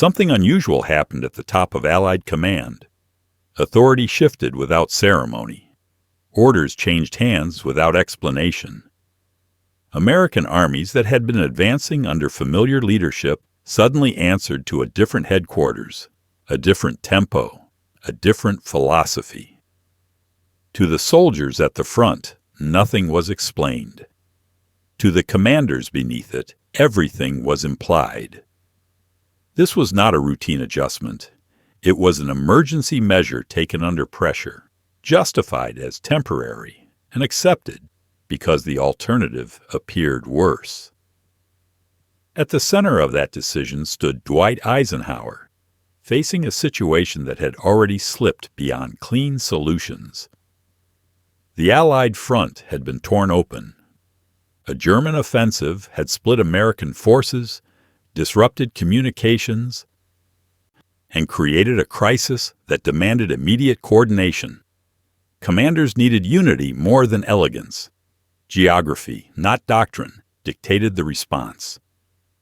Something unusual happened at the top of Allied command. Authority shifted without ceremony. Orders changed hands without explanation. American armies that had been advancing under familiar leadership suddenly answered to a different headquarters, a different tempo, a different philosophy. To the soldiers at the front, nothing was explained. To the commanders beneath it, everything was implied. This was not a routine adjustment. It was an emergency measure taken under pressure, justified as temporary, and accepted because the alternative appeared worse. At the center of that decision stood Dwight Eisenhower, facing a situation that had already slipped beyond clean solutions. The Allied front had been torn open. A German offensive had split American forces, disrupted communications, and created a crisis that demanded immediate coordination. Commanders needed unity more than elegance. Geography, not doctrine, dictated the response.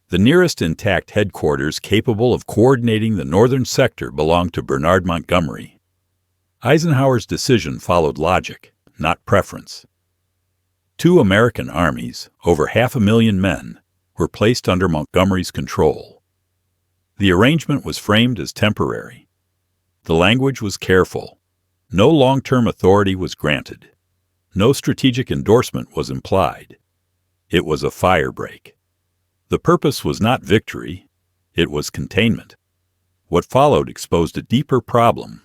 The nearest intact headquarters capable of coordinating the northern sector belonged to Bernard Montgomery. Eisenhower's decision followed logic, not preference. 2 American armies, over 500,000 men, were placed under Montgomery's control. The arrangement was framed as temporary. The language was careful. No long-term authority was granted. No strategic endorsement was implied. It was a firebreak. The purpose was not victory. It was containment. What followed exposed a deeper problem.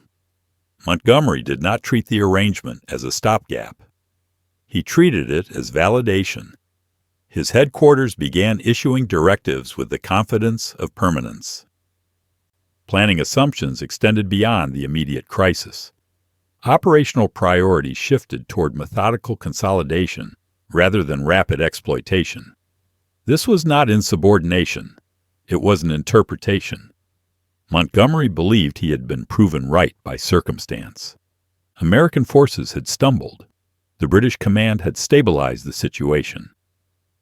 Montgomery did not treat the arrangement as a stopgap. He treated it as validation. His headquarters began issuing directives with the confidence of permanence. Planning assumptions extended beyond the immediate crisis. Operational priorities shifted toward methodical consolidation rather than rapid exploitation. This was not insubordination. It was an interpretation. Montgomery believed he had been proven right by circumstance. American forces had stumbled. The British command had stabilized the situation.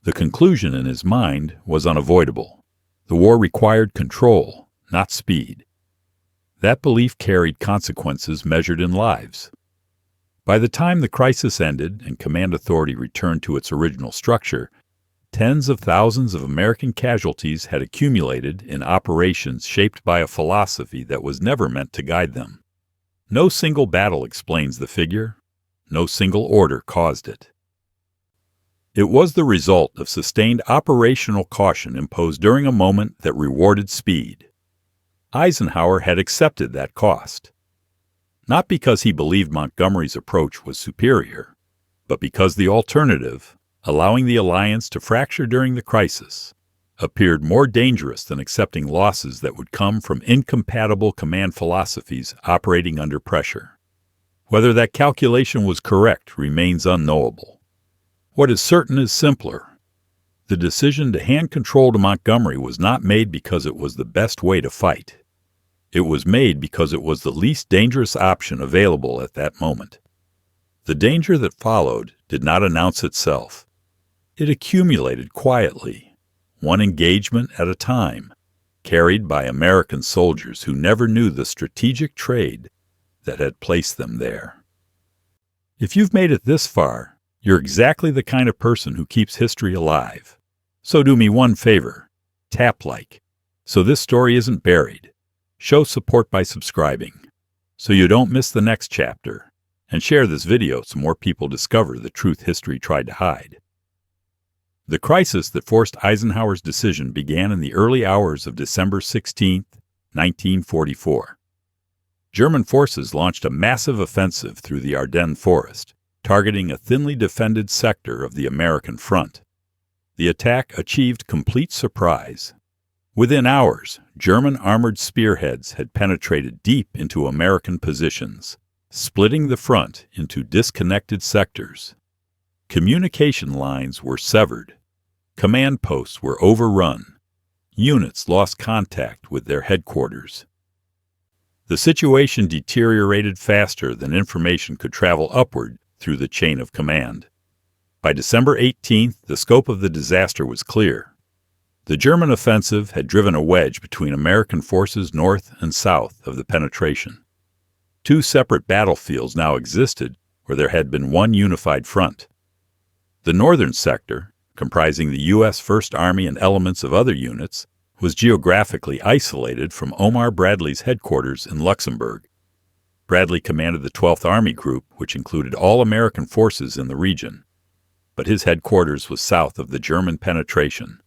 The conclusion in his mind was unavoidable. The war required control, not speed. That belief carried consequences measured in lives. By the time the crisis ended and command authority returned to its original structure, tens of thousands of American casualties had accumulated in operations shaped by a philosophy that was never meant to guide them. No single battle explains the figure. No single order caused it. It was the result of sustained operational caution imposed during a moment that rewarded speed. Eisenhower had accepted that cost. Not because he believed Montgomery's approach was superior, but because the alternative, allowing the alliance to fracture during the crisis, appeared more dangerous than accepting losses that would come from incompatible command philosophies operating under pressure. Whether that calculation was correct remains unknowable. What is certain is simpler. The decision to hand control to Montgomery was not made because it was the best way to fight. It was made because it was the least dangerous option available at that moment. The danger that followed did not announce itself. It accumulated quietly, one engagement at a time, carried by American soldiers who never knew the strategic trade that had placed them there. If you've made it this far, you're exactly the kind of person who keeps history alive. So do me one favor, tap like, so this story isn't buried. Show support by subscribing, so you don't miss the next chapter, and share this video so more people discover the truth history tried to hide. The crisis that forced Eisenhower's decision began in the early hours of December 16, 1944. German forces launched a massive offensive through the Ardennes forest, targeting a thinly defended sector of the American front. The attack achieved complete surprise. Within hours, German armored spearheads had penetrated deep into American positions, splitting the front into disconnected sectors. Communication lines were severed. Command posts were overrun. Units lost contact with their headquarters. The situation deteriorated faster than information could travel upward through the chain of command. By December 18th, the scope of the disaster was clear. The German offensive had driven a wedge between American forces north and south of the penetration. Two separate battlefields now existed where there had been one unified front. The northern sector, comprising the U.S. First Army and elements of other units, was geographically isolated from Omar Bradley's headquarters in Luxembourg. Bradley commanded the 12th Army Group, which included all American forces in the region, but his headquarters was south of the German penetration.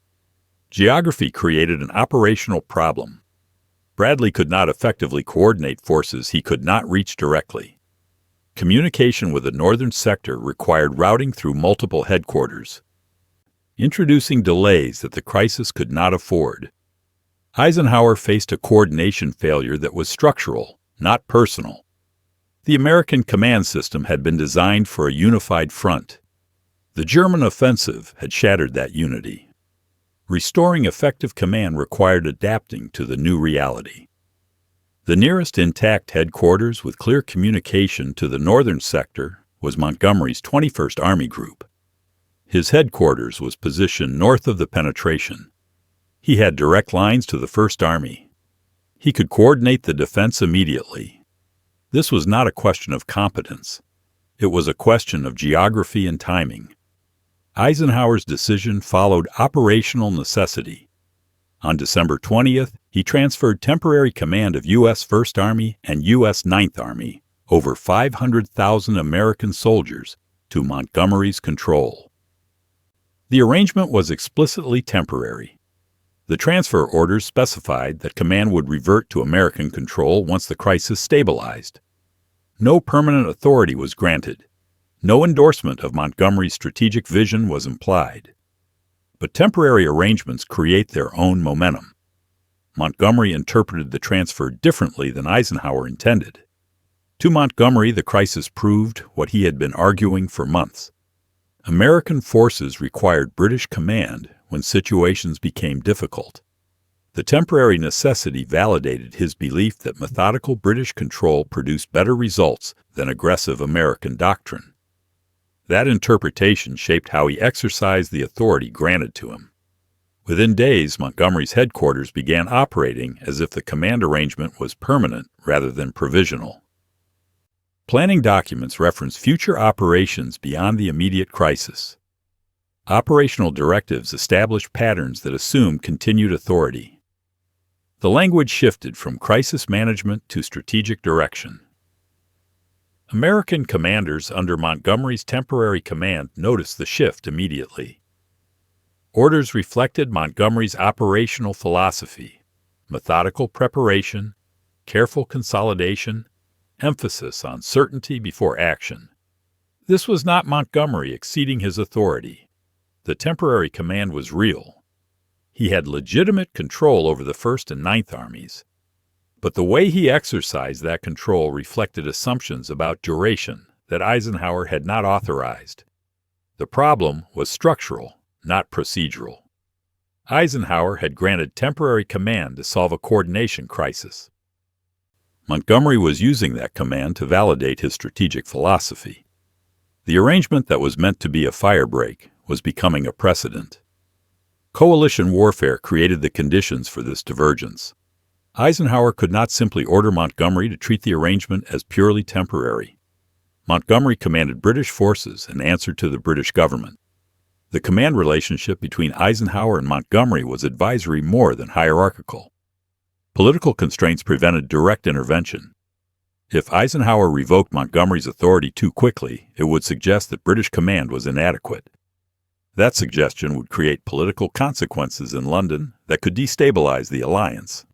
Geography created an operational problem. Bradley could not effectively coordinate forces he could not reach directly. Communication with the northern sector required routing through multiple headquarters, introducing delays that the crisis could not afford. Eisenhower faced a coordination failure that was structural, not personal. The American command system had been designed for a unified front. The German offensive had shattered that unity. Restoring effective command required adapting to the new reality. The nearest intact headquarters with clear communication to the northern sector was Montgomery's 21st Army Group. His headquarters was positioned north of the penetration. He had direct lines to the First Army. He could coordinate the defense immediately. This was not a question of competence. It was a question of geography and timing. Eisenhower's decision followed operational necessity. On December 20th, he transferred temporary command of U.S. First Army and U.S. Ninth Army, over 500,000 American soldiers, to Montgomery's control. The arrangement was explicitly temporary. The transfer orders specified that command would revert to American control once the crisis stabilized. No permanent authority was granted. No endorsement of Montgomery's strategic vision was implied. But temporary arrangements create their own momentum. Montgomery interpreted the transfer differently than Eisenhower intended. To Montgomery, the crisis proved what he had been arguing for months. American forces required British command when situations became difficult. The temporary necessity validated his belief that methodical British control produced better results than aggressive American doctrine. That interpretation shaped how he exercised the authority granted to him. Within days, Montgomery's headquarters began operating as if the command arrangement was permanent rather than provisional. Planning documents reference future operations beyond the immediate crisis. Operational directives established patterns that assumed continued authority. The language shifted from crisis management to strategic direction. American commanders under Montgomery's temporary command noticed the shift immediately. Orders reflected Montgomery's operational philosophy: methodical preparation, careful consolidation, emphasis on certainty before action. This was not Montgomery exceeding his authority. The temporary command was real. He had legitimate control over the First and Ninth Armies. But the way he exercised that control reflected assumptions about duration that Eisenhower had not authorized. The problem was structural, not procedural. Eisenhower had granted temporary command to solve a coordination crisis. Montgomery was using that command to validate his strategic philosophy. The arrangement that was meant to be a firebreak was becoming a precedent. Coalition warfare created the conditions for this divergence. Eisenhower could not simply order Montgomery to treat the arrangement as purely temporary. Montgomery commanded British forces and answered to the British government. The command relationship between Eisenhower and Montgomery was advisory more than hierarchical. Political constraints prevented direct intervention. If Eisenhower revoked Montgomery's authority too quickly, it would suggest that British command was inadequate. That suggestion would create political consequences in London that could destabilize the alliance.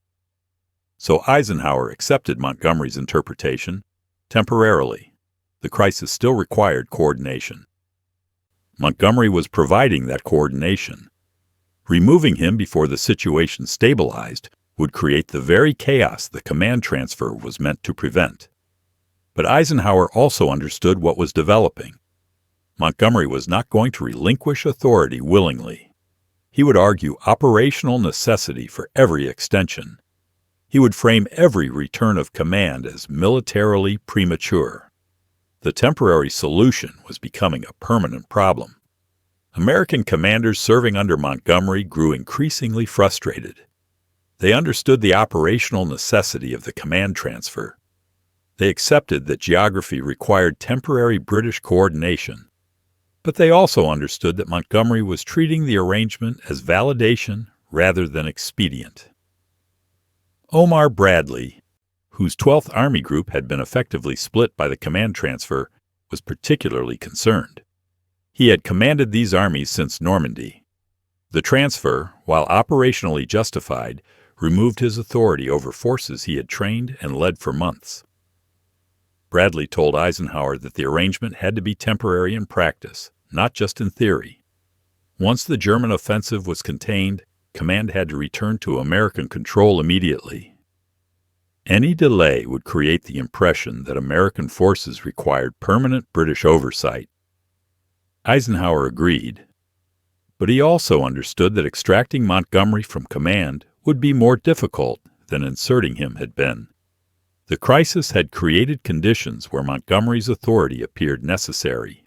So Eisenhower accepted Montgomery's interpretation temporarily. The crisis still required coordination. Montgomery was providing that coordination. Removing him before the situation stabilized would create the very chaos the command transfer was meant to prevent. But Eisenhower also understood what was developing. Montgomery was not going to relinquish authority willingly. He would argue operational necessity for every extension. He would frame every return of command as militarily premature. The temporary solution was becoming a permanent problem. American commanders serving under Montgomery grew increasingly frustrated. They understood the operational necessity of the command transfer. They accepted that geography required temporary British coordination, but they also understood that Montgomery was treating the arrangement as validation rather than expedient. Omar Bradley, whose 12th Army Group had been effectively split by the command transfer, was particularly concerned. He had commanded these armies since Normandy. The transfer, while operationally justified, removed his authority over forces he had trained and led for months. Bradley told Eisenhower that the arrangement had to be temporary in practice, not just in theory. Once the German offensive was contained, command had to return to American control immediately. Any delay would create the impression that American forces required permanent British oversight. Eisenhower agreed, but he also understood that extracting Montgomery from command would be more difficult than inserting him had been. The crisis had created conditions where Montgomery's authority appeared necessary.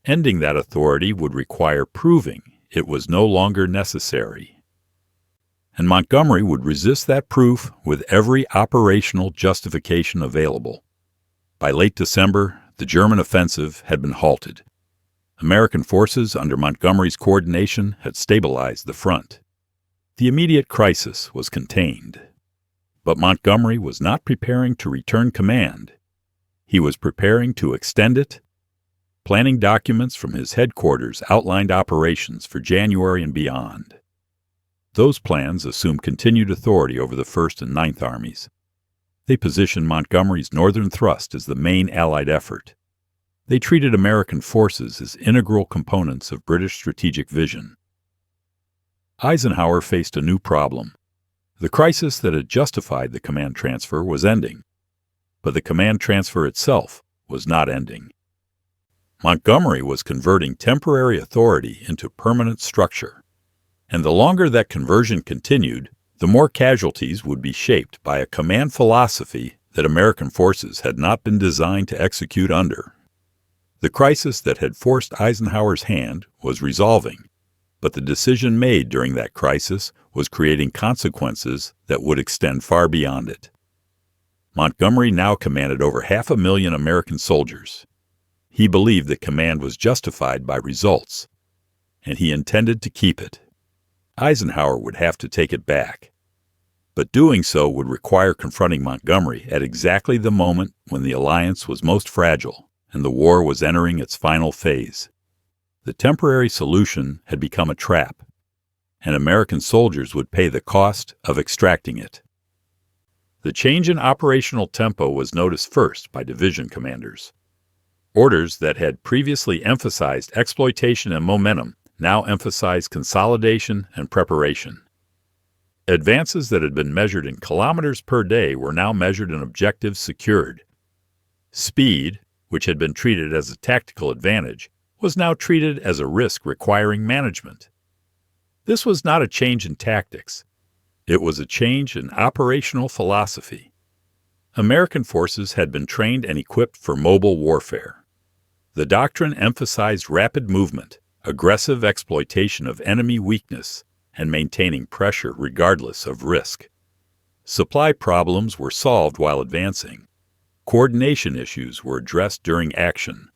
Ending that authority would require proving it was no longer necessary. And Montgomery would resist that proof with every operational justification available. By late December, the German offensive had been halted. American forces under Montgomery's coordination had stabilized the front. The immediate crisis was contained. But Montgomery was not preparing to return command. He was preparing to extend it. Planning documents from his headquarters outlined operations for January and beyond. Those plans assumed continued authority over the 1st and 9th Armies. They positioned Montgomery's northern thrust as the main Allied effort. They treated American forces as integral components of British strategic vision. Eisenhower faced a new problem. The crisis that had justified the command transfer was ending, but the command transfer itself was not ending. Montgomery was converting temporary authority into permanent structure, and the longer that conversion continued, the more casualties would be shaped by a command philosophy that American forces had not been designed to execute under. The crisis that had forced Eisenhower's hand was resolving, but the decision made during that crisis was creating consequences that would extend far beyond it. Montgomery now commanded over 500,000 American soldiers. He believed that command was justified by results, and he intended to keep it. Eisenhower would have to take it back, but doing so would require confronting Montgomery at exactly the moment when the alliance was most fragile and the war was entering its final phase. The temporary solution had become a trap, and American soldiers would pay the cost of extracting it. The change in operational tempo was noticed first by division commanders. Orders that had previously emphasized exploitation and momentum now emphasized consolidation and preparation. Advances that had been measured in kilometers per day were now measured in objectives secured. Speed, which had been treated as a tactical advantage, was now treated as a risk requiring management. This was not a change in tactics. It was a change in operational philosophy. American forces had been trained and equipped for mobile warfare. The doctrine emphasized rapid movement, aggressive exploitation of enemy weakness, and maintaining pressure regardless of risk. Supply problems were solved while advancing. Coordination issues were addressed during action.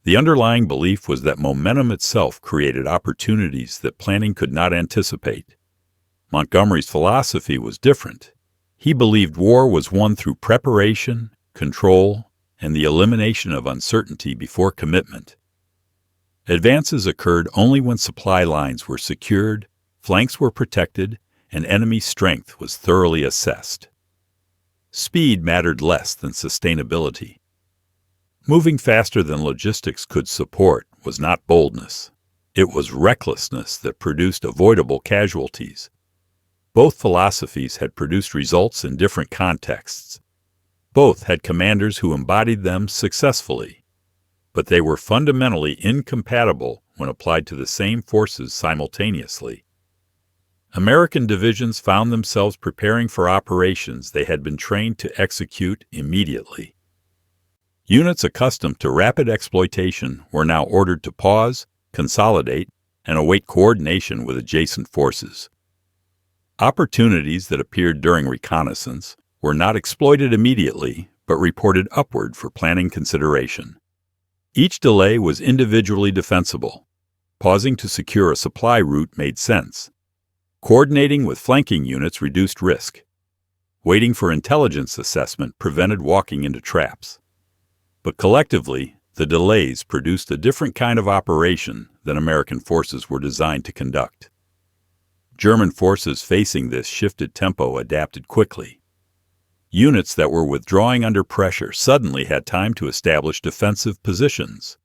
The underlying belief was that momentum itself created opportunities that planning could not anticipate. Montgomery's philosophy was different. He believed war was won through preparation, control, and the elimination of uncertainty before commitment. Advances occurred only when supply lines were secured, flanks were protected, and enemy strength was thoroughly assessed. Speed mattered less than sustainability. Moving faster than logistics could support was not boldness. It was recklessness that produced avoidable casualties. Both philosophies had produced results in different contexts. Both had commanders who embodied them successfully, but they were fundamentally incompatible when applied to the same forces simultaneously. American divisions found themselves preparing for operations they had been trained to execute immediately. Units accustomed to rapid exploitation were now ordered to pause, consolidate, and await coordination with adjacent forces. Opportunities that appeared during reconnaissance were not exploited immediately, but reported upward for planning consideration. Each delay was individually defensible. Pausing to secure a supply route made sense. Coordinating with flanking units reduced risk. Waiting for intelligence assessment prevented walking into traps. But collectively, the delays produced a different kind of operation than American forces were designed to conduct. German forces facing this shifted tempo adapted quickly. Units that were withdrawing under pressure suddenly had time to establish defensive positions.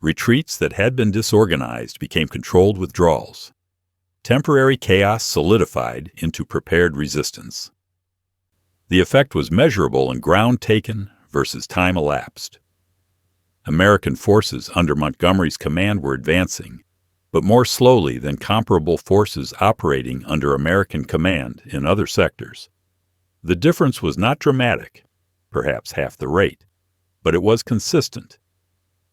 Retreats that had been disorganized became controlled withdrawals. Temporary chaos solidified into prepared resistance. The effect was measurable in ground taken versus time elapsed. American forces under Montgomery's command were advancing, but more slowly than comparable forces operating under American command in other sectors. The difference was not dramatic, perhaps half the rate, but it was consistent.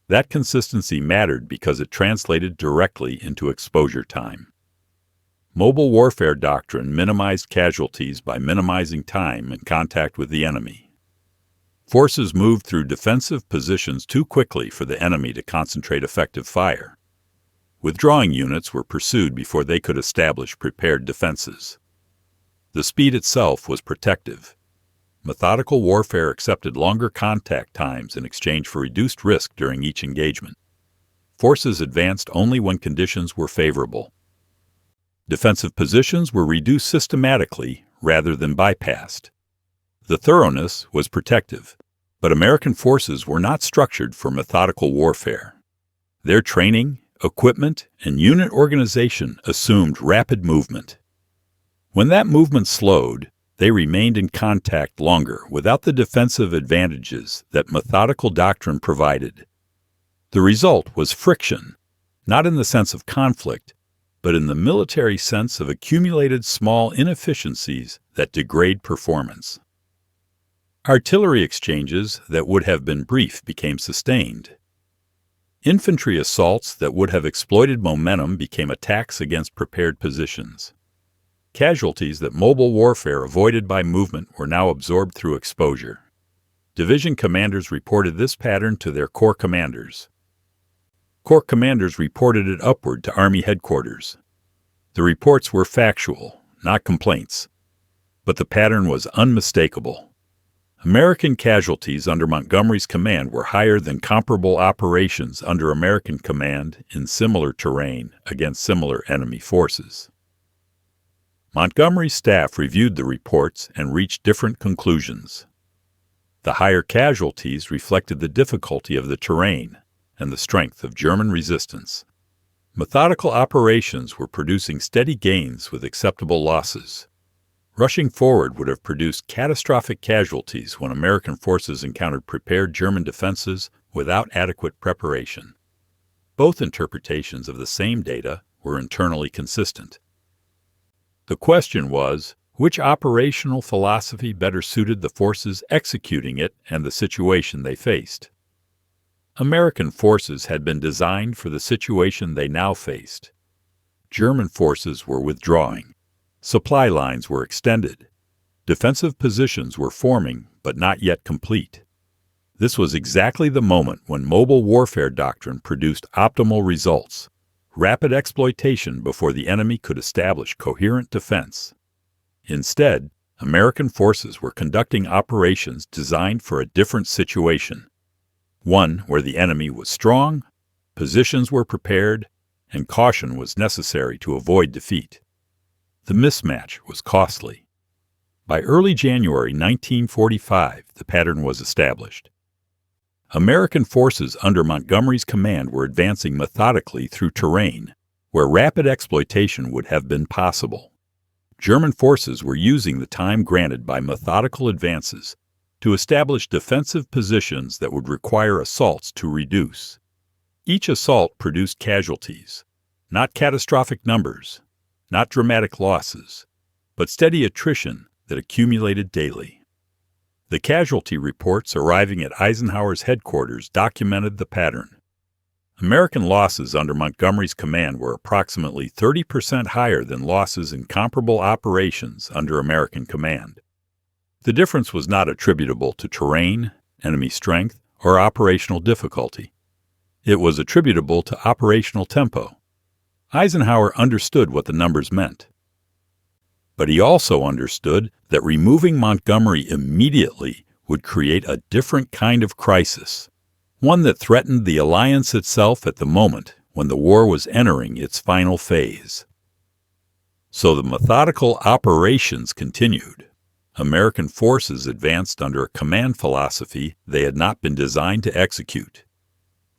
That consistency mattered because it translated directly into exposure time. Mobile warfare doctrine minimized casualties by minimizing time in contact with the enemy. Forces moved through defensive positions too quickly for the enemy to concentrate effective fire. Withdrawing units were pursued before they could establish prepared defenses. The speed itself was protective. Methodical warfare accepted longer contact times in exchange for reduced risk during each engagement. Forces advanced only when conditions were favorable. Defensive positions were reduced systematically rather than bypassed. The thoroughness was protective, but American forces were not structured for methodical warfare. Their training, equipment, and unit organization assumed rapid movement. When that movement slowed, they remained in contact longer without the defensive advantages that methodical doctrine provided. The result was friction, not in the sense of conflict, but in the military sense of accumulated small inefficiencies that degrade performance. Artillery exchanges that would have been brief became sustained. Infantry assaults that would have exploited momentum became attacks against prepared positions. Casualties that mobile warfare avoided by movement were now absorbed through exposure. Division commanders reported this pattern to their corps commanders. Corps commanders reported it upward to Army headquarters. The reports were factual, not complaints, but the pattern was unmistakable. American casualties under Montgomery's command were higher than comparable operations under American command in similar terrain against similar enemy forces. Montgomery's staff reviewed the reports and reached different conclusions. The higher casualties reflected the difficulty of the terrain and the strength of German resistance. Methodical operations were producing steady gains with acceptable losses. Rushing forward would have produced catastrophic casualties when American forces encountered prepared German defenses without adequate preparation. Both interpretations of the same data were internally consistent. The question was, which operational philosophy better suited the forces executing it and the situation they faced? American forces had been designed for the situation they now faced. German forces were withdrawing. Supply lines were extended. Defensive positions were forming, but not yet complete. This was exactly the moment when mobile warfare doctrine produced optimal results. Rapid exploitation before the enemy could establish coherent defense. Instead, American forces were conducting operations designed for a different situation. One where the enemy was strong, positions were prepared, and caution was necessary to avoid defeat. The mismatch was costly. By early January 1945, the pattern was established. American forces under Montgomery's command were advancing methodically through terrain where rapid exploitation would have been possible. German forces were using the time granted by methodical advances to establish defensive positions that would require assaults to reduce. Each assault produced casualties, not catastrophic numbers, not dramatic losses, but steady attrition that accumulated daily. The casualty reports arriving at Eisenhower's headquarters documented the pattern. American losses under Montgomery's command were approximately 30% higher than losses in comparable operations under American command. The difference was not attributable to terrain, enemy strength, or operational difficulty. It was attributable to operational tempo. Eisenhower understood what the numbers meant. But he also understood that removing Montgomery immediately would create a different kind of crisis, one that threatened the alliance itself at the moment when the war was entering its final phase. So the methodical operations continued. American forces advanced under a command philosophy they had not been designed to execute.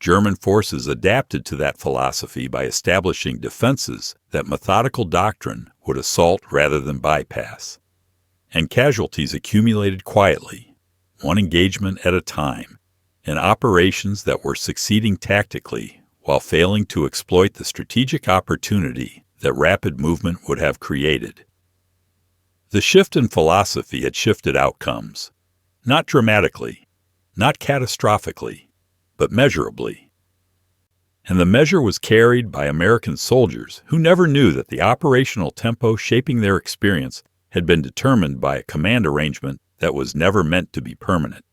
German forces adapted to that philosophy by establishing defenses that methodical doctrine would assault rather than bypass. And casualties accumulated quietly, one engagement at a time, in operations that were succeeding tactically while failing to exploit the strategic opportunity that rapid movement would have created. The shift in philosophy had shifted outcomes, not dramatically, not catastrophically, but measurably. And the measure was carried by American soldiers who never knew that the operational tempo shaping their experience had been determined by a command arrangement that was never meant to be permanent.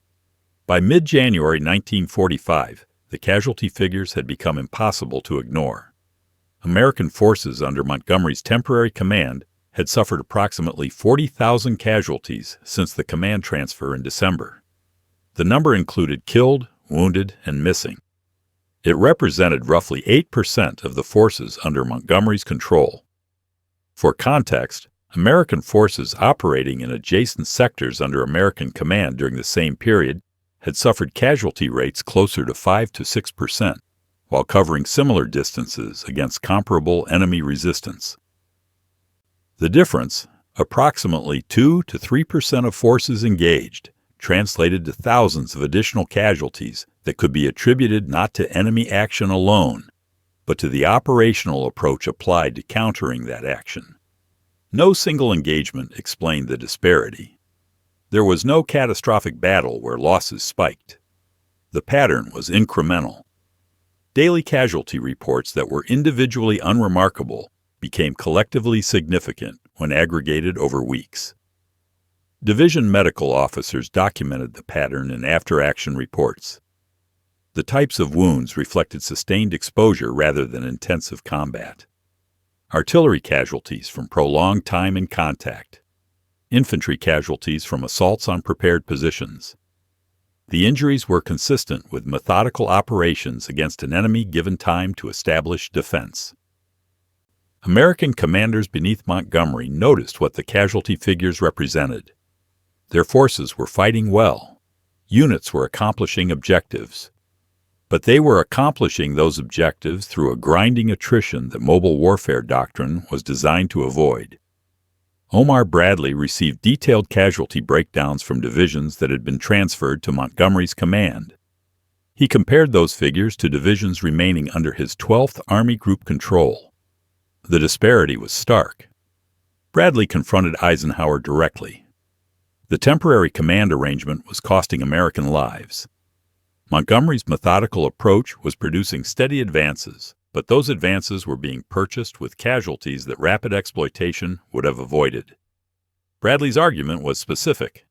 By mid-January 1945, the casualty figures had become impossible to ignore. American forces under Montgomery's temporary command had suffered approximately 40,000 casualties since the command transfer in December. The number included killed, wounded, and missing. It represented roughly 8% of the forces under Montgomery's control. For context, American forces operating in adjacent sectors under American command during the same period had suffered casualty rates closer to 5 to 6%, while covering similar distances against comparable enemy resistance. The difference, approximately 2 to 3% of forces engaged, translated to thousands of additional casualties that could be attributed not to enemy action alone, but to the operational approach applied to countering that action. No single engagement explained the disparity. There was no catastrophic battle where losses spiked. The pattern was incremental. Daily casualty reports that were individually unremarkable became collectively significant when aggregated over weeks. Division medical officers documented the pattern in after-action reports. The types of wounds reflected sustained exposure rather than intensive combat. Artillery casualties from prolonged time in contact. Infantry casualties from assaults on prepared positions. The injuries were consistent with methodical operations against an enemy given time to establish defense. American commanders beneath Montgomery noticed what the casualty figures represented. Their forces were fighting well. Units were accomplishing objectives. But they were accomplishing those objectives through a grinding attrition that mobile warfare doctrine was designed to avoid. Omar Bradley received detailed casualty breakdowns from divisions that had been transferred to Montgomery's command. He compared those figures to divisions remaining under his 12th Army Group control. The disparity was stark. Bradley confronted Eisenhower directly. The temporary command arrangement was costing American lives. Montgomery's methodical approach was producing steady advances, but those advances were being purchased with casualties that rapid exploitation would have avoided. Bradley's argument was specific.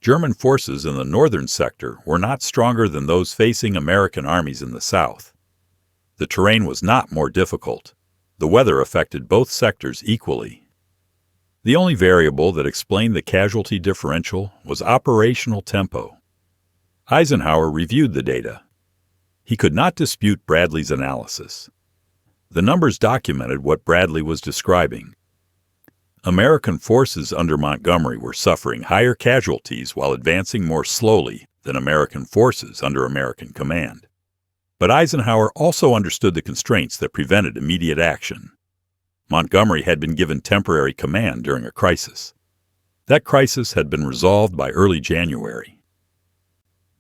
German forces in the northern sector were not stronger than those facing American armies in the south. The terrain was not more difficult. The weather affected both sectors equally. The only variable that explained the casualty differential was operational tempo. Eisenhower reviewed the data. He could not dispute Bradley's analysis. The numbers documented what Bradley was describing. American forces under Montgomery were suffering higher casualties while advancing more slowly than American forces under American command. But Eisenhower also understood the constraints that prevented immediate action. Montgomery had been given temporary command during a crisis. That crisis had been resolved by early January.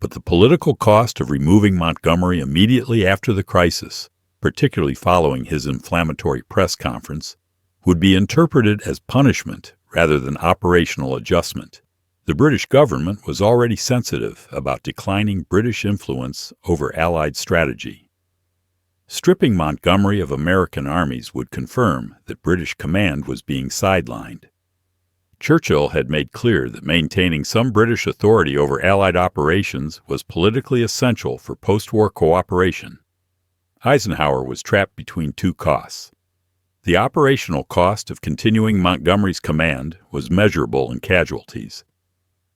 But the political cost of removing Montgomery immediately after the crisis, particularly following his inflammatory press conference, would be interpreted as punishment rather than operational adjustment. The British government was already sensitive about declining British influence over Allied strategy. Stripping Montgomery of American armies would confirm that British command was being sidelined. Churchill had made clear that maintaining some British authority over Allied operations was politically essential for post-war cooperation. Eisenhower was trapped between two costs. The operational cost of continuing Montgomery's command was measurable in casualties.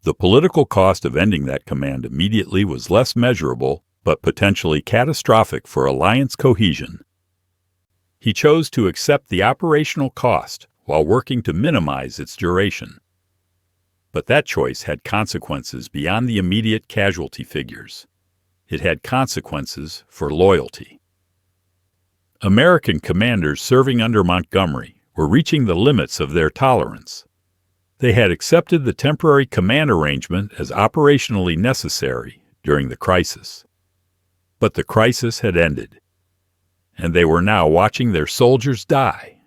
The political cost of ending that command immediately was less measurable, but potentially catastrophic for alliance cohesion. He chose to accept the operational cost while working to minimize its duration. But that choice had consequences beyond the immediate casualty figures. It had consequences for loyalty. American commanders serving under Montgomery were reaching the limits of their tolerance. They had accepted the temporary command arrangement as operationally necessary during the crisis. But the crisis had ended, and they were now watching their soldiers die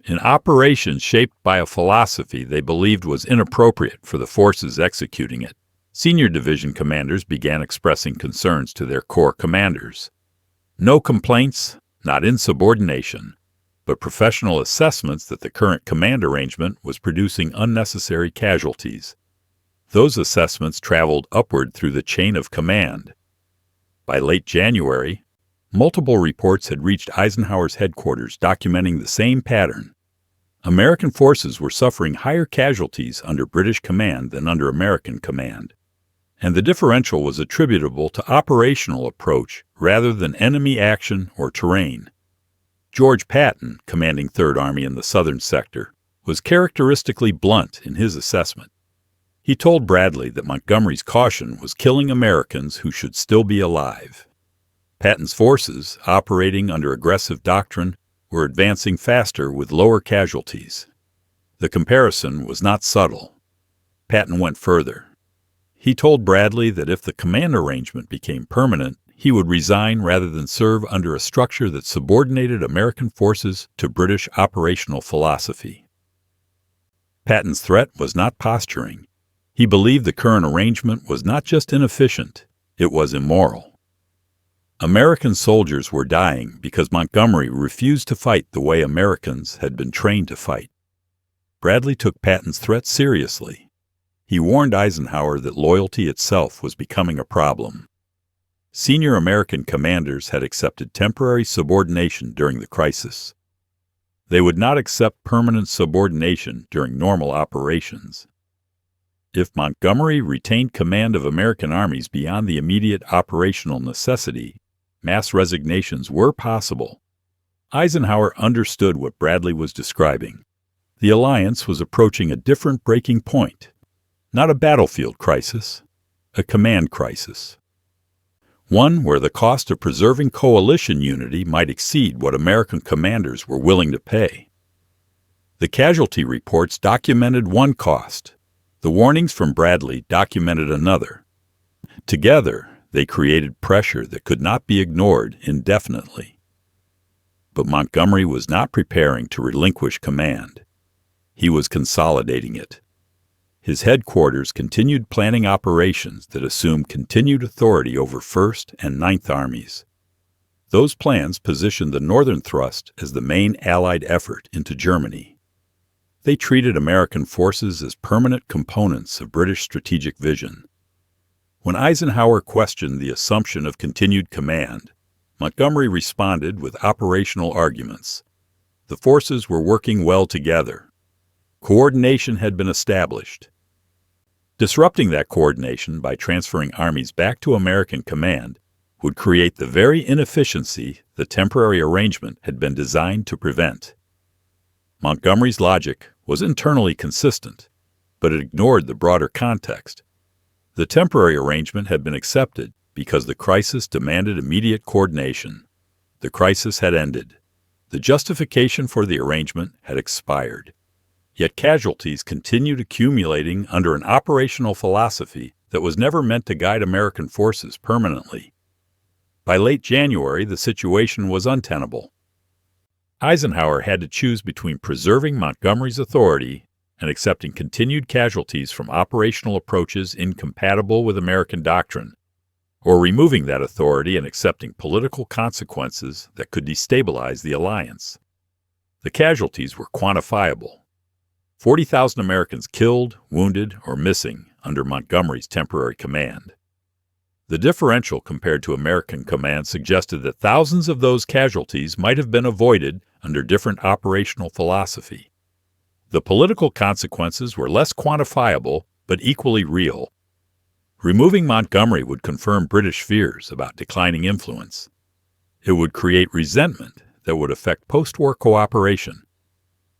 in operations shaped by a philosophy they believed was inappropriate for the forces executing it. Senior division commanders began expressing concerns to their corps commanders. No complaints, not insubordination, but professional assessments that the current command arrangement was producing unnecessary casualties. Those assessments traveled upward through the chain of command. By late January, multiple reports had reached Eisenhower's headquarters documenting the same pattern. American forces were suffering higher casualties under British command than under American command, and the differential was attributable to operational approach rather than enemy action or terrain. George Patton, commanding Third Army in the southern sector, was characteristically blunt in his assessment. He told Bradley that Montgomery's caution was killing Americans who should still be alive. Patton's forces, operating under aggressive doctrine, were advancing faster with lower casualties. The comparison was not subtle. Patton went further. He told Bradley that if the command arrangement became permanent, he would resign rather than serve under a structure that subordinated American forces to British operational philosophy. Patton's threat was not posturing. He believed the current arrangement was not just inefficient, it was immoral. American soldiers were dying because Montgomery refused to fight the way Americans had been trained to fight. Bradley took Patton's threat seriously. He warned Eisenhower that loyalty itself was becoming a problem. Senior American commanders had accepted temporary subordination during the crisis. They would not accept permanent subordination during normal operations. If Montgomery retained command of American armies beyond the immediate operational necessity, mass resignations were possible. Eisenhower understood what Bradley was describing. The alliance was approaching a different breaking point. Not a battlefield crisis, a command crisis. One where the cost of preserving coalition unity might exceed what American commanders were willing to pay. The casualty reports documented one cost. The warnings from Bradley documented another. Together, they created pressure that could not be ignored indefinitely. But Montgomery was not preparing to relinquish command. He was consolidating it. His headquarters continued planning operations that assumed continued authority over 1st and 9th Armies. Those plans positioned the Northern Thrust as the main Allied effort into Germany. They treated American forces as permanent components of British strategic vision. When Eisenhower questioned the assumption of continued command, Montgomery responded with operational arguments. The forces were working well together. Coordination had been established. Disrupting that coordination by transferring armies back to American command would create the very inefficiency the temporary arrangement had been designed to prevent. Montgomery's logic was internally consistent, but it ignored the broader context. The temporary arrangement had been accepted because the crisis demanded immediate coordination. The crisis had ended. The justification for the arrangement had expired. Yet casualties continued accumulating under an operational philosophy that was never meant to guide American forces permanently. By late January, the situation was untenable. Eisenhower had to choose between preserving Montgomery's authority and accepting continued casualties from operational approaches incompatible with American doctrine, or removing that authority and accepting political consequences that could destabilize the alliance. The casualties were quantifiable. 40,000 Americans killed, wounded, or missing under Montgomery's temporary command. The differential compared to American command suggested that thousands of those casualties might have been avoided under different operational philosophy. The political consequences were less quantifiable, but equally real. Removing Montgomery would confirm British fears about declining influence. It would create resentment that would affect post-war cooperation.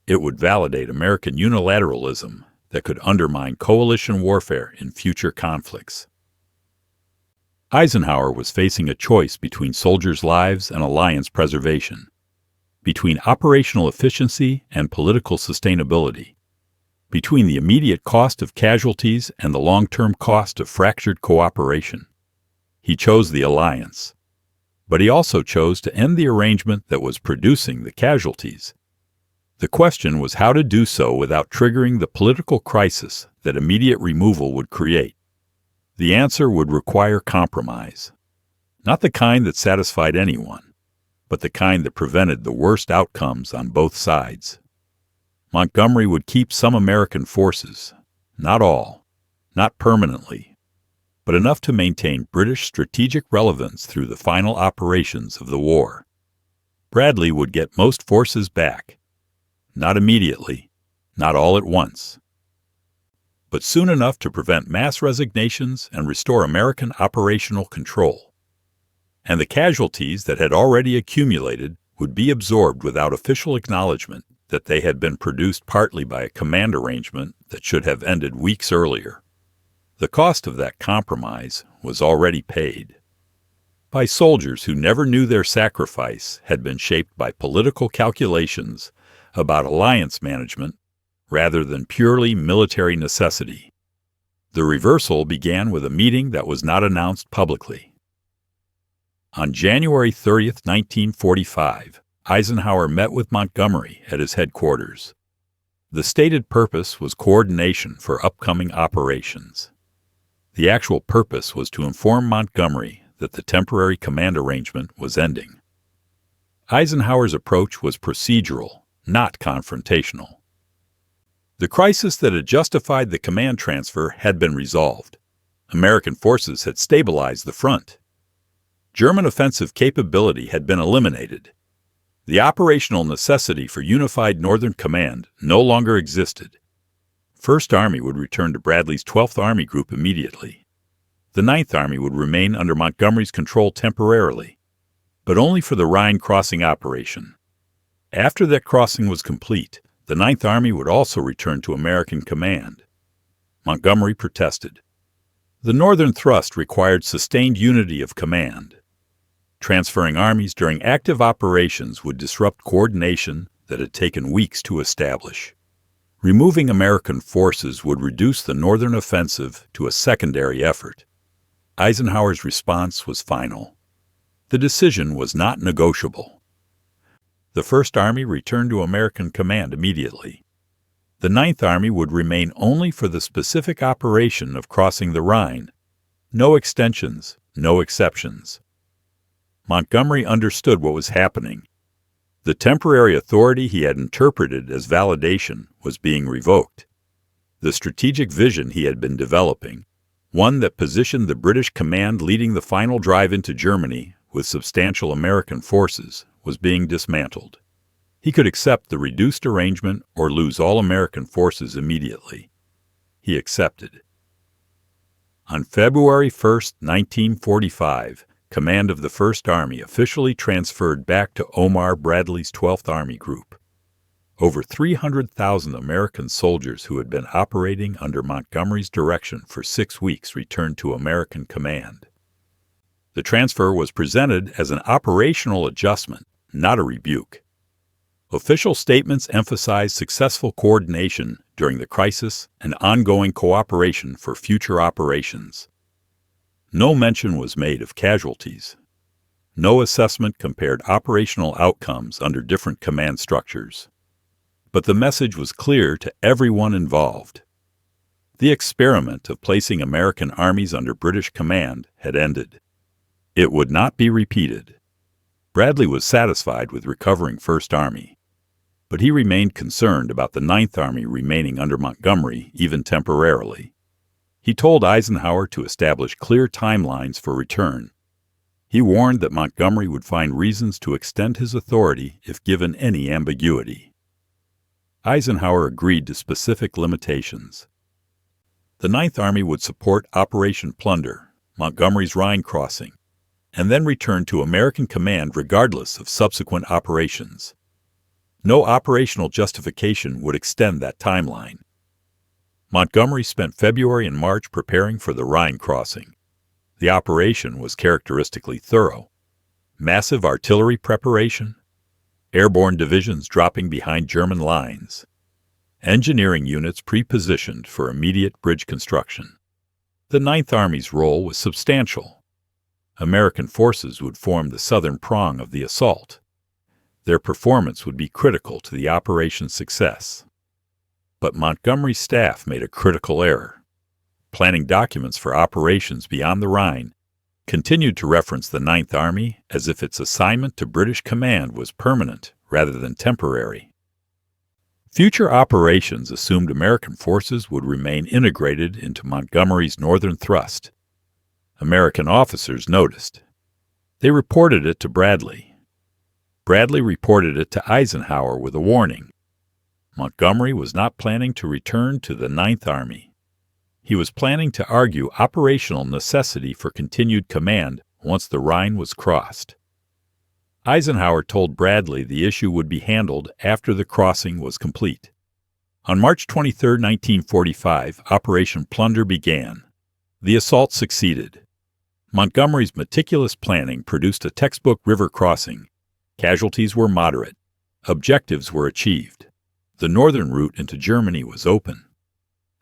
It would validate American unilateralism that could undermine coalition warfare in future conflicts. Eisenhower was facing a choice between soldiers' lives and alliance preservation, between operational efficiency and political sustainability, between the immediate cost of casualties and the long-term cost of fractured cooperation. He chose the alliance, but he also chose to end the arrangement that was producing the casualties. The question was how to do so without triggering the political crisis that immediate removal would create. The answer would require compromise, not the kind that satisfied anyone, but the kind that prevented the worst outcomes on both sides. Montgomery would keep some American forces, not all, not permanently, but enough to maintain British strategic relevance through the final operations of the war. Bradley would get most forces back, not immediately, not all at once, but soon enough to prevent mass resignations and restore American operational control. And the casualties that had already accumulated would be absorbed without official acknowledgement that they had been produced partly by a command arrangement that should have ended weeks earlier. The cost of that compromise was already paid by soldiers who never knew their sacrifice had been shaped by political calculations about alliance management rather than purely military necessity. The reversal began with a meeting that was not announced publicly. On January 30, 1945, Eisenhower met with Montgomery at his headquarters. The stated purpose was coordination for upcoming operations. The actual purpose was to inform Montgomery that the temporary command arrangement was ending. Eisenhower's approach was procedural, not confrontational. The crisis that had justified the command transfer had been resolved. American forces had stabilized the front. German offensive capability had been eliminated. The operational necessity for unified Northern Command no longer existed. First Army would return to Bradley's 12th Army Group immediately. The 9th Army would remain under Montgomery's control temporarily, but only for the Rhine crossing operation. After that crossing was complete, the 9th Army would also return to American command. Montgomery protested. The Northern thrust required sustained unity of command. Transferring armies during active operations would disrupt coordination that had taken weeks to establish. Removing American forces would reduce the Northern offensive to a secondary effort. Eisenhower's response was final. The decision was not negotiable. The First Army returned to American command immediately. The 9th Army would remain only for the specific operation of crossing the Rhine. No extensions, no exceptions. Montgomery understood what was happening. The temporary authority he had interpreted as validation was being revoked. The strategic vision he had been developing, one that positioned the British command leading the final drive into Germany with substantial American forces, was being dismantled. He could accept the reduced arrangement or lose all American forces immediately. He accepted. On February 1, 1945, command of the First Army officially transferred back to Omar Bradley's 12th Army Group. Over 300,000 American soldiers who had been operating under Montgomery's direction for 6 weeks returned to American command. The transfer was presented as an operational adjustment, not a rebuke. Official statements emphasized successful coordination during the crisis and ongoing cooperation for future operations. No mention was made of casualties. No assessment compared operational outcomes under different command structures. But the message was clear to everyone involved. The experiment of placing American armies under British command had ended. It would not be repeated. Bradley was satisfied with recovering First Army, but he remained concerned about the Ninth Army remaining under Montgomery, even temporarily. He told Eisenhower to establish clear timelines for return. He warned that Montgomery would find reasons to extend his authority if given any ambiguity. Eisenhower agreed to specific limitations. The Ninth Army would support Operation Plunder, Montgomery's Rhine crossing, and then return to American command regardless of subsequent operations. No operational justification would extend that timeline. Montgomery spent February and March preparing for the Rhine crossing. The operation was characteristically thorough. Massive artillery preparation, airborne divisions dropping behind German lines, engineering units pre-positioned for immediate bridge construction. The Ninth Army's role was substantial. American forces would form the southern prong of the assault. Their performance would be critical to the operation's success. But Montgomery's staff made a critical error. Planning documents for operations beyond the Rhine continued to reference the Ninth Army as if its assignment to British command was permanent rather than temporary. Future operations assumed American forces would remain integrated into Montgomery's northern thrust. American officers noticed. They reported it to Bradley. Bradley reported it to Eisenhower with a warning. Montgomery was not planning to return to the Ninth Army. He was planning to argue operational necessity for continued command once the Rhine was crossed. Eisenhower told Bradley the issue would be handled after the crossing was complete. On March 23, 1945, Operation Plunder began. The assault succeeded. Montgomery's meticulous planning produced a textbook river crossing. Casualties were moderate. Objectives were achieved. The northern route into Germany was open.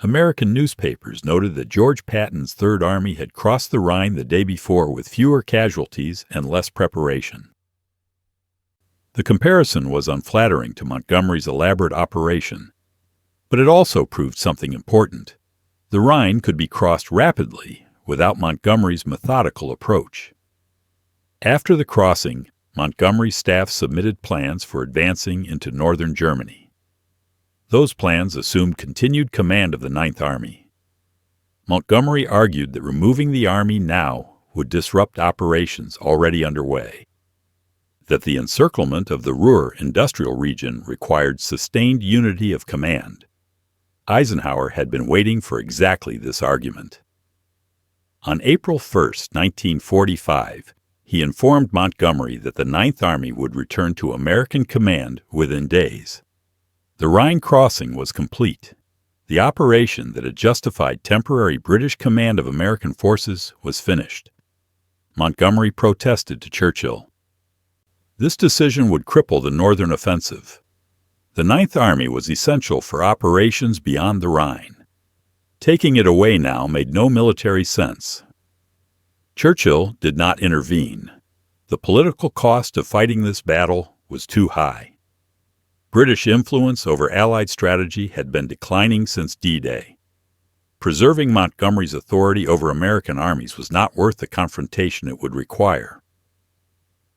American newspapers noted that George Patton's Third Army had crossed the Rhine the day before with fewer casualties and less preparation. The comparison was unflattering to Montgomery's elaborate operation, but it also proved something important. The Rhine could be crossed rapidly without Montgomery's methodical approach. After the crossing, Montgomery's staff submitted plans for advancing into northern Germany. Those plans assumed continued command of the Ninth Army. Montgomery argued that removing the Army now would disrupt operations already underway, that the encirclement of the Ruhr industrial region required sustained unity of command. Eisenhower had been waiting for exactly this argument. On April 1, 1945, he informed Montgomery that the Ninth Army would return to American command within days. The Rhine crossing was complete. The operation that had justified temporary British command of American forces was finished. Montgomery protested to Churchill. This decision would cripple the northern offensive. The Ninth Army was essential for operations beyond the Rhine. Taking it away now made no military sense. Churchill did not intervene. The political cost of fighting this battle was too high. British influence over Allied strategy had been declining since D-Day. Preserving Montgomery's authority over American armies was not worth the confrontation it would require.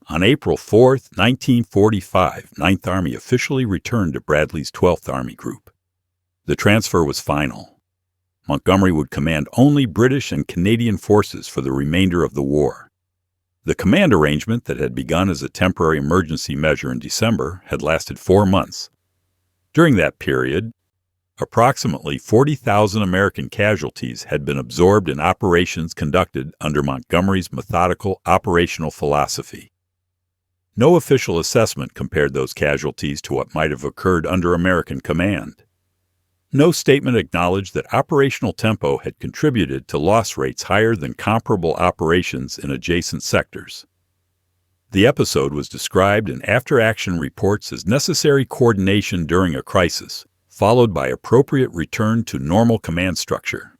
On April 4, 1945, Ninth Army officially returned to Bradley's 12th Army Group. The transfer was final. Montgomery would command only British and Canadian forces for the remainder of the war. The command arrangement that had begun as a temporary emergency measure in December had lasted 4 months. During that period, approximately 40,000 American casualties had been absorbed in operations conducted under Montgomery's methodical operational philosophy. No official assessment compared those casualties to what might have occurred under American command. No statement acknowledged that operational tempo had contributed to loss rates higher than comparable operations in adjacent sectors. The episode was described in after-action reports as necessary coordination during a crisis, followed by appropriate return to normal command structure.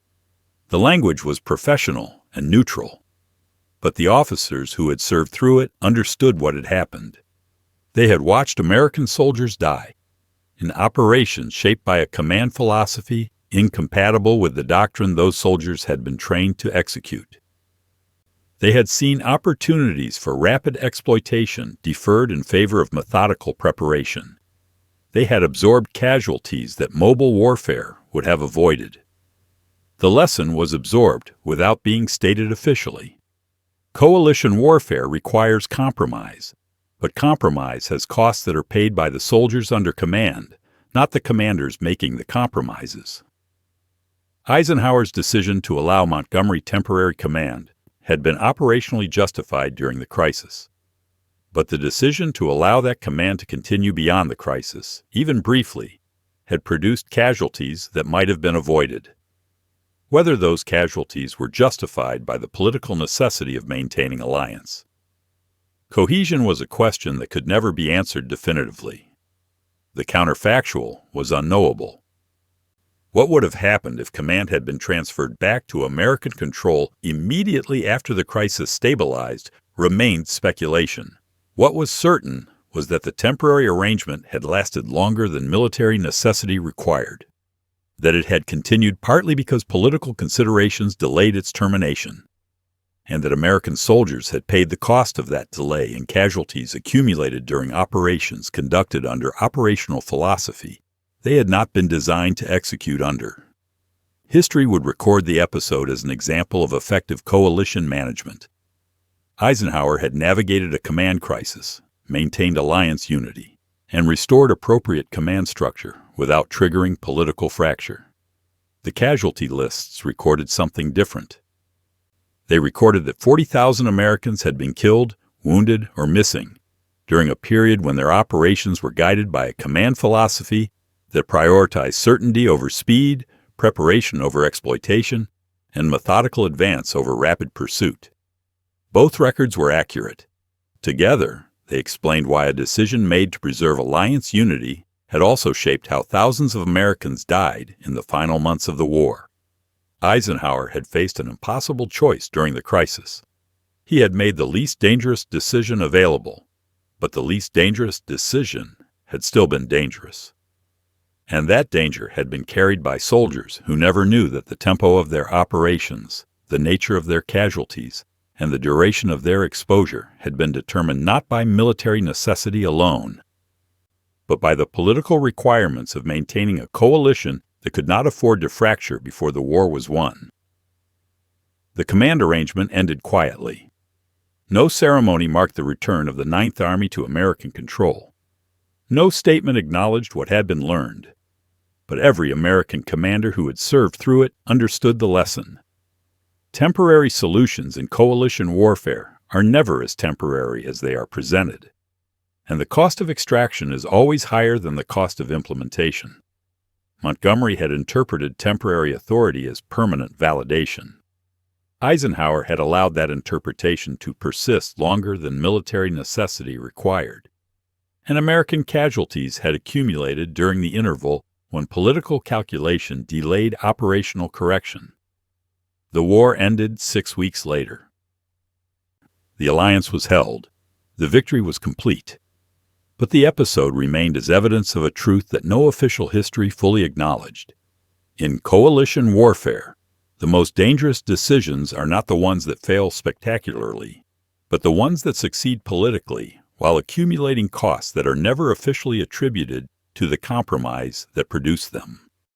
The language was professional and neutral, but the officers who had served through it understood what had happened. They had watched American soldiers die in operations shaped by a command philosophy incompatible with the doctrine those soldiers had been trained to execute. They had seen opportunities for rapid exploitation deferred in favor of methodical preparation. They had absorbed casualties that mobile warfare would have avoided. The lesson was absorbed without being stated officially. Coalition warfare requires compromise, but compromise has costs that are paid by the soldiers under command, not the commanders making the compromises. Eisenhower's decision to allow Montgomery temporary command had been operationally justified during the crisis. But the decision to allow that command to continue beyond the crisis, even briefly, had produced casualties that might have been avoided. Whether those casualties were justified by the political necessity of maintaining alliance. Cohesion was a question that could never be answered definitively. The counterfactual was unknowable. What would have happened if command had been transferred back to American control immediately after the crisis stabilized remained speculation. What was certain was that the temporary arrangement had lasted longer than military necessity required, that it had continued partly because political considerations delayed its termination, and that American soldiers had paid the cost of that delay in casualties accumulated during operations conducted under operational philosophy they had not been designed to execute under. History would record the episode as an example of effective coalition management. Eisenhower had navigated a command crisis, maintained alliance unity, and restored appropriate command structure without triggering political fracture. The casualty lists recorded something different. They recorded that 40,000 Americans had been killed, wounded, or missing during a period when their operations were guided by a command philosophy that prioritized certainty over speed, preparation over exploitation, and methodical advance over rapid pursuit. Both records were accurate. Together, they explained why a decision made to preserve alliance unity had also shaped how thousands of Americans died in the final months of the war. Eisenhower had faced an impossible choice during the crisis. He had made the least dangerous decision available, but the least dangerous decision had still been dangerous. And that danger had been carried by soldiers who never knew that the tempo of their operations, the nature of their casualties, and the duration of their exposure had been determined not by military necessity alone, but by the political requirements of maintaining a coalition that could not afford to fracture before the war was won. The command arrangement ended quietly. No ceremony marked the return of the Ninth Army to American control. No statement acknowledged what had been learned. But every American commander who had served through it understood the lesson. Temporary solutions in coalition warfare are never as temporary as they are presented, and the cost of extraction is always higher than the cost of implementation. Montgomery had interpreted temporary authority as permanent validation. Eisenhower had allowed that interpretation to persist longer than military necessity required, and American casualties had accumulated during the interval when political calculation delayed operational correction. The war ended 6 weeks later. The alliance was held. The victory was complete. But the episode remained as evidence of a truth that no official history fully acknowledged. In coalition warfare, the most dangerous decisions are not the ones that fail spectacularly, but the ones that succeed politically while accumulating costs that are never officially attributed to the compromise that produced them.